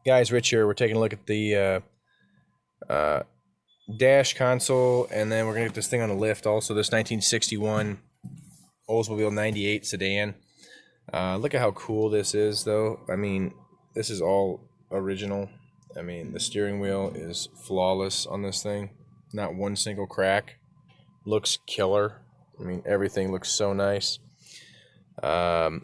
Guys, Rich here. We're taking a look at the uh, dash console, and then we're going to get this thing on a lift. Also, this 1961 Oldsmobile 98 sedan. Look at how cool this is, though. I mean, this is all original. I mean, the steering wheel is flawless on this thing. Not one single crack. Looks killer. I mean, everything looks so nice. Chrome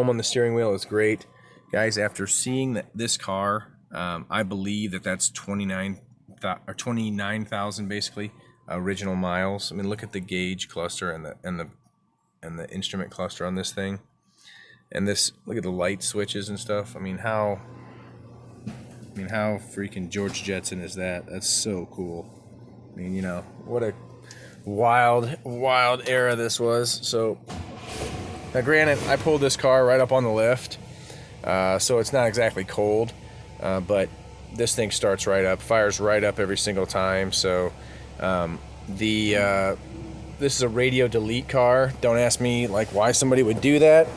on the steering wheel is great. Guys, after seeing this car, I believe that's 29,000 basically original miles. I mean, look at the gauge cluster and the instrument cluster on this thing, and this, look at the light switches and stuff. I mean, how freaking George Jetson is that? That's so cool. I mean, you know, what a wild era this was. So now, granted, I pulled this car right up on the lift, so it's not exactly cold, but this thing starts right up, fires right up every single time. So this is a radio delete car. Don't ask me like why somebody would do that.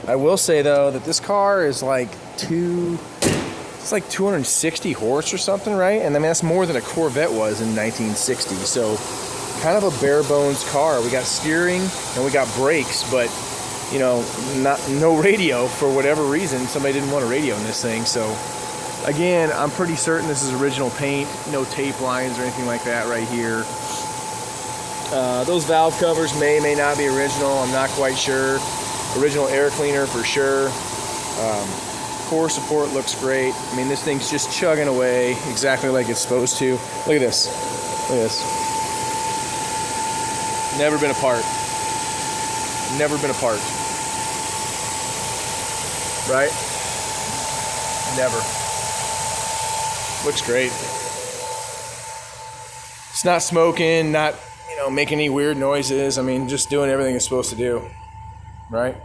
I will say though that this car is like 260 horse or something, right? And I mean, that's more than a Corvette was in 1960. So kind of a bare bones car. We got steering and we got brakes, but you know, no radio for whatever reason. Somebody didn't want a radio in this thing. So again, I'm pretty certain this is original paint, no tape lines or anything like that right here. Those valve covers may not be original. I'm not quite sure. Original air cleaner for sure. Core support looks great. I mean, this thing's just chugging away exactly like it's supposed to. Look at this. Look at this. Never been apart. Never been apart. Right? Never. Looks great. It's not smoking, not, you know, making any weird noises. I mean, just doing everything it's supposed to do. Right?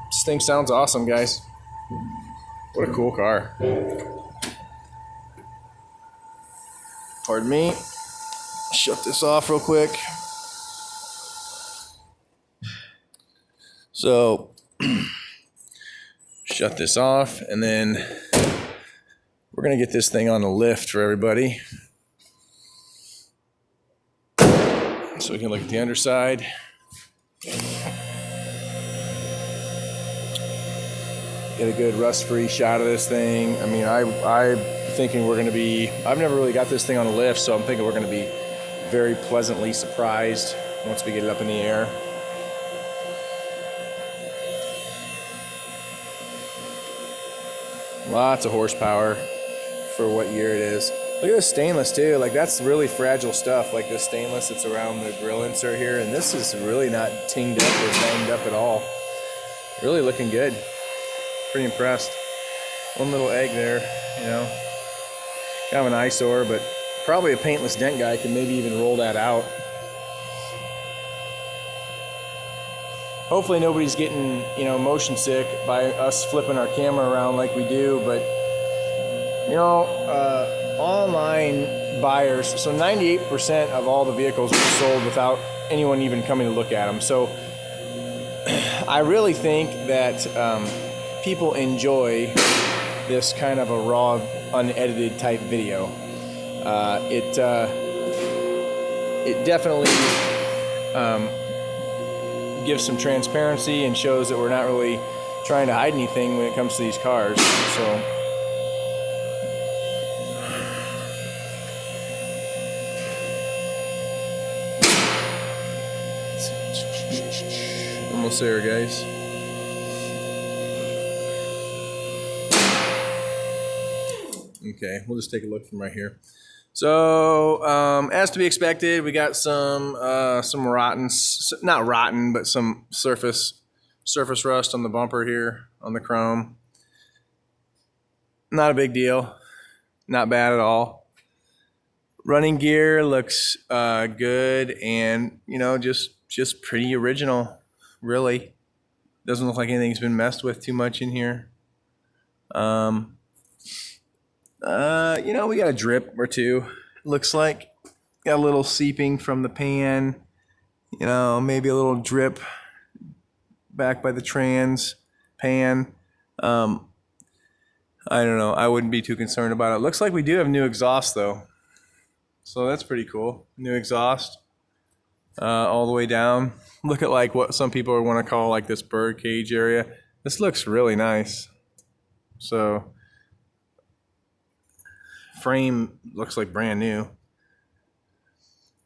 This thing sounds awesome, guys. What a cool car. Pardon me. Shut this off real quick. So, shut this off, and then we're going to get this thing on the lift for everybody. So we can look at the underside. Get a good rust-free shot of this thing. I mean, I'm thinking we're going to be, I've never really got this thing on a lift, so I'm thinking we're going to be very pleasantly surprised once we get it up in the air. Lots of horsepower for what year it is. Look at this stainless too. Like, that's really fragile stuff. Like this stainless that's around the grill insert here, and this is really not tinged up or banged up at all. Really looking good. Pretty impressed. One little egg there, you know. Kind of an eyesore, but probably a paintless dent guy can maybe even roll that out. Hopefully nobody's getting, you know, motion sick by us flipping our camera around like we do, but you know, online buyers, so 98% of all the vehicles were sold without anyone even coming to look at them. So I really think that people enjoy this kind of a raw, unedited type video. It definitely gives some transparency and shows that we're not really trying to hide anything when it comes to these cars. So almost there, guys. Okay, we'll just take a look from right here. So, as to be expected, we got some rotten, not rotten, but some surface rust on the bumper here, on the chrome. Not a big deal. Not bad at all. Running gear looks good, and, you know, just pretty original, really. Doesn't look like anything's been messed with too much in here. You know, we got a drip or two, looks like. Got a little seeping from the pan, you know, maybe a little drip back by the trans pan. I don't know. I wouldn't be too concerned about it. Looks like we do have new exhaust though. So that's pretty cool. New exhaust all the way down. Look at like what some people want to call like this bird cage area. This looks really nice. So frame looks like brand new.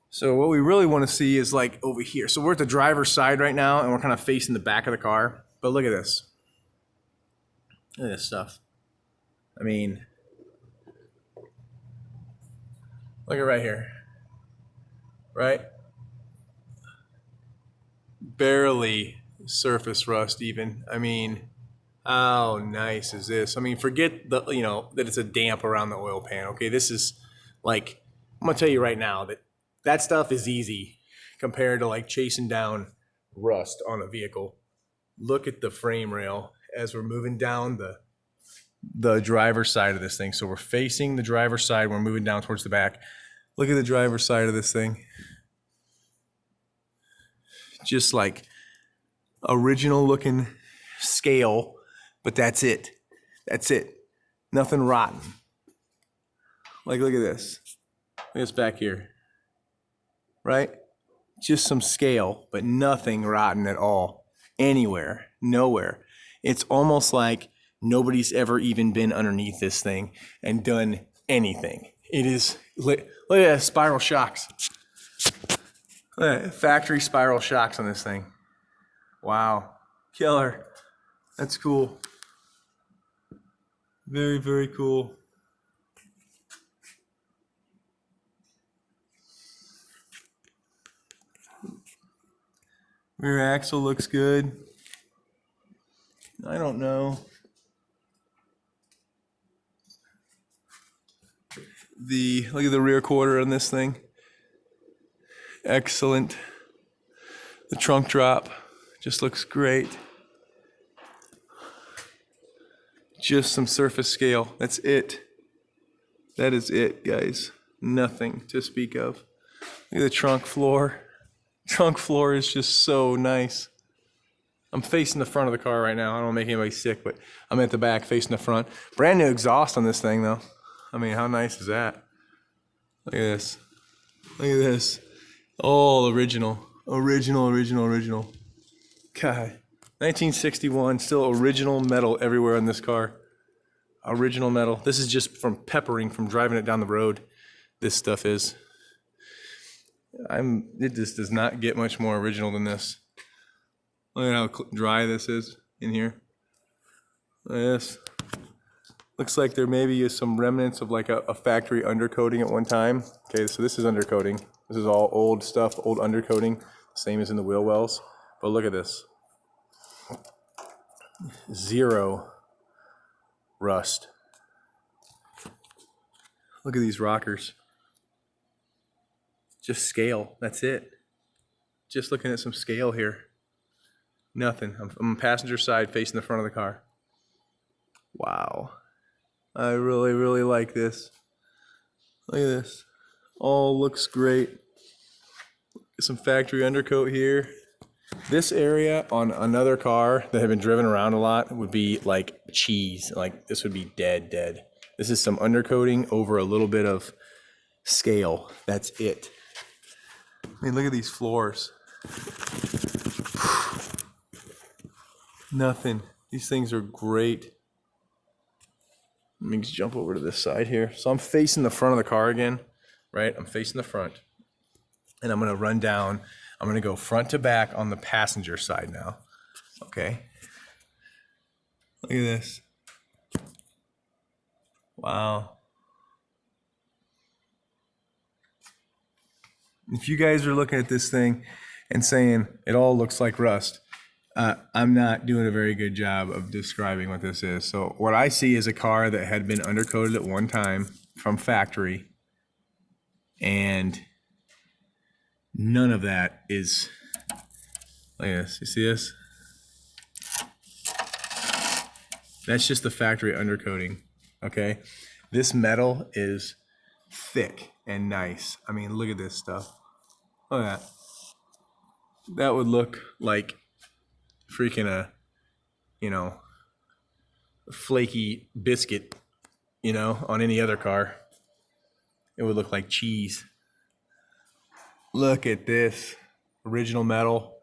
So what we really want to see is like over here. So we're at the driver's side right now and we're kind of facing the back of the car. But look at this. Look at this stuff. I mean, look at right here. Right? Barely surface rust even. I mean, how nice is this? I mean, forget the, you know, that it's a damp around the oil pan. Okay, this is like, I'm gonna tell you right now that that stuff is easy compared to like chasing down rust on a vehicle. Look at the frame rail as we're moving down the driver's side of this thing. So we're facing the driver's side. We're moving down towards the back. Look at the driver's side of this thing. Just like original looking scale, but that's it. That's it. Nothing rotten. Like, look at this. Look at this back here. Right? Just some scale, but nothing rotten at all. Anywhere. Nowhere. It's almost like nobody's ever even been underneath this thing and done anything. It is, look at that, spiral shocks. Look at that, factory spiral shocks on this thing. Wow. Killer. That's cool. Very, very cool. Rear axle looks good. I don't know. Look at the rear quarter on this thing. Excellent. The trunk drop just looks great. Just some surface scale. That's it. That is it, guys. Nothing to speak of. Look at the trunk floor. Trunk floor is just so nice. I'm facing the front of the car right now. I don't want to make anybody sick, but I'm at the back facing the front. Brand new exhaust on this thing, though. I mean, how nice is that? Look at this. Look at this. All original. Original, original, original. God. 1961, still original metal everywhere on this car. Original metal. This is just from peppering, from driving it down the road. This stuff is. It just does not get much more original than this. Look at how dry this is in here. Look at this. Looks like there maybe is some remnants of like a factory undercoating at one time. Okay, so this is undercoating. This is all old stuff, old undercoating, same as in the wheel wells. But look at this. Zero rust. Look at these rockers. Just scale, that's it. Just looking at some scale here. Nothing. I'm on the passenger side facing the front of the car. Wow. I really, really like this. Look at this. All looks great. Some factory undercoat here. This area on another car that had been driven around a lot would be like cheese. Like this would be dead, dead. This is some undercoating over a little bit of scale. That's it. I mean, look at these floors. Nothing. These things are great. Let me just jump over to this side here. So I'm facing the front of the car again, right? I'm facing the front. And I'm going to run down. I'm going to go front to back on the passenger side now. Okay. Look at this. Wow. If you guys are looking at this thing and saying it all looks like rust, I'm not doing a very good job of describing what this is. So what I see is a car that had been undercoated at one time from factory, and none of that is like this. You see this? That's just the factory undercoating, okay? This metal is thick and nice. I mean, look at this stuff. Look at that. That would look like freaking flaky biscuit, you know, on any other car. It would look like cheese. Look at this. Original metal.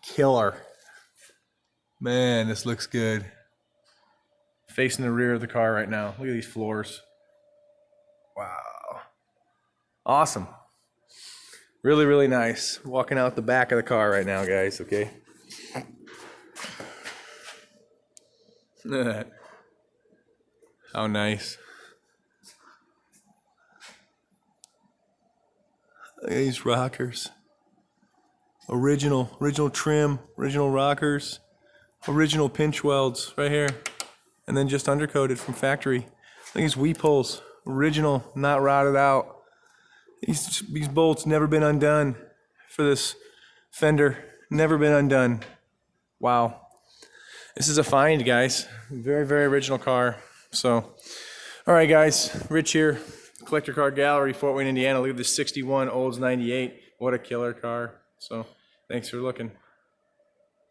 Killer. Man, this looks good. Facing the rear of the car right now. Look at these floors. Wow. Awesome. Really, really nice. Walking out the back of the car right now, guys, okay? Look at that. How nice. Look at these rockers. Original trim, original rockers, original pinch welds right here. And then just undercoated from factory. Look at these weep holes. Original, not rotted out. These bolts never been undone for this fender. Never been undone. Wow. This is a find, guys. Very, very original car. So, all right, guys. Rich here, Collector Car Gallery, Fort Wayne, Indiana. Look at this 61 Olds 98. What a killer car. So, thanks for looking.